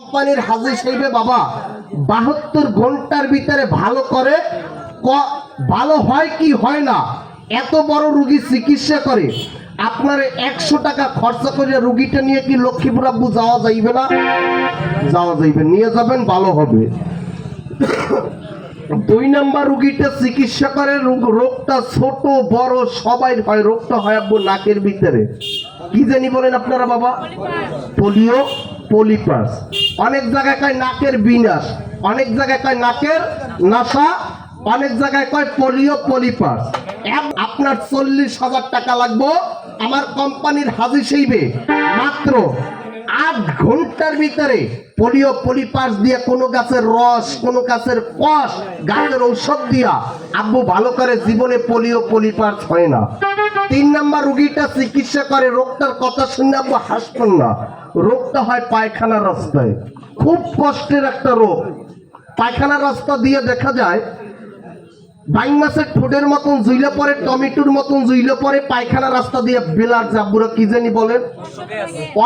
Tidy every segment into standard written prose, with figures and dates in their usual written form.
কোম্পানির হাজির সাহেবে বাবা 72 ঘন্টার ভিতরে ভালো করে, ভালো হয় কি হয় না, এত বড় রোগী চিকিৎসা করে আপনার 100 টাকা খরচা করে রোগীটা নিয়ে কি লক্ষ্মীপুর আব্বু যাওয়া যাইবে না? যাওয়া যাইবে, নিয়ে যাবেন, ভালো হবে। 2 নাম্বার রোগীটা চিকিৎসা করে, রোগটা ছোট বড় সবাই হয়, রোগটা হয় আব্বু নাকের ভিতরে, কি জানি বলেন আপনারা বাবা? Polio polypus. অনেক জায়গায় কয় নাকের বিনাশ, অনেক জায়গায় কয় নাকের নাসা, অনেক জায়গায় কয় পোলিও পলিপাস। আপনার 40,000 টাকা লাগবে আমার কোম্পানির হাজির সাহেবে মাত্র 8 ঘন্টার ভিতরে পোলিও পলিপাস দিয়ে কোনো গাছের রস, কোনো গাছের কষ, গাছের ঔষধ দিয়া আব্বু ভালো করে, জীবনে পোলিও পলিপাস হয় না। 3 নাম্বার রোগীটা চিকিৎসা করে, রোগটার কথা শুনে আব্বু হাসবেন না, রোগটা হয় পায়খানার রাস্তায়, খুব কষ্টের একটা রোগ। পায়খানার রাস্তা দিয়ে দেখা যায় বাইং মাছের ঠোঁটের মতন জুইলে পরে, টমেটোর মতন জুইলে পরে, পায়খানা রাস্তা দিয়ে বেলার জাবুরা কি জানি বলেন,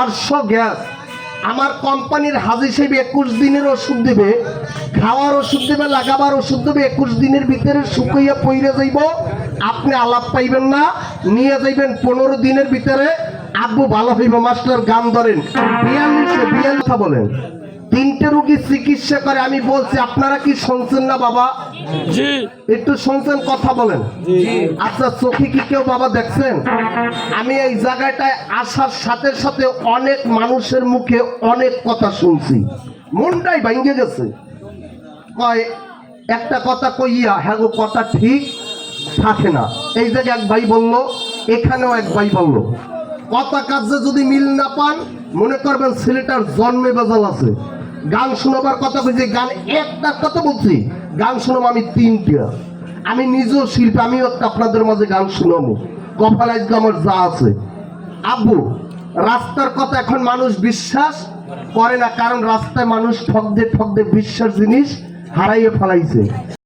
অর্শ গ্যাস। আমার কোম্পানির হাজির সাহেব 21 দিনের ওষুধ দেবে, খাওয়ার ওষুধ দেবে, লাগাবার ওষুধ দেবে, 21 দিনের ভিতরে শুকাইয়া পইরে যাইব, আপনি আলাপ পাইবেন না, নিয়ে যাইবেন 15 দিনের ভিতরে আব্বু ভালো হইব। মাস্টার গান ধরেন 42 কথা বলেন। 3টে রোগী চিকিৎসা করে, আমি বলছি আপনারা কি শুনছেন না বাবা? জি। একটু শুনছেন, কথা বলেন। আচ্ছা, চোখে কি কেউ বাবা দেখছেন? আমি এই জায়গাটায় আসার সাথে সাথে অনেক মানুষের মুখে অনেক কথা শুনছি, মনটাই ভেঙে গেছে। কয় একটা কথা কইয়া হ্যাঁ গো কথা ঠিক থাকে না। এই জায়গায় এক ভাই বললো, এখানেও এক ভাই বললো, কথা কাজে যদি মিল না পান মনে করবেন ছেলেটার জন্মে বেজাল আছে। গান শোনাবার কথা বলছি, গান একটা কথা বলছি, গান শোনাবো আমি 3টা। আমি নিজেও শিল্পী, আমিও একটা আপনাদের মাঝে গান শোনাবো, কপালে আজকে আমার যা আছে। আব্বু, রাস্তার কথা এখন মানুষ বিশ্বাস করে না, কারণ রাস্তায় মানুষ ঠক দিয়ে বিশ্বাস জিনিস হারাইয়ে ফেলাইছে।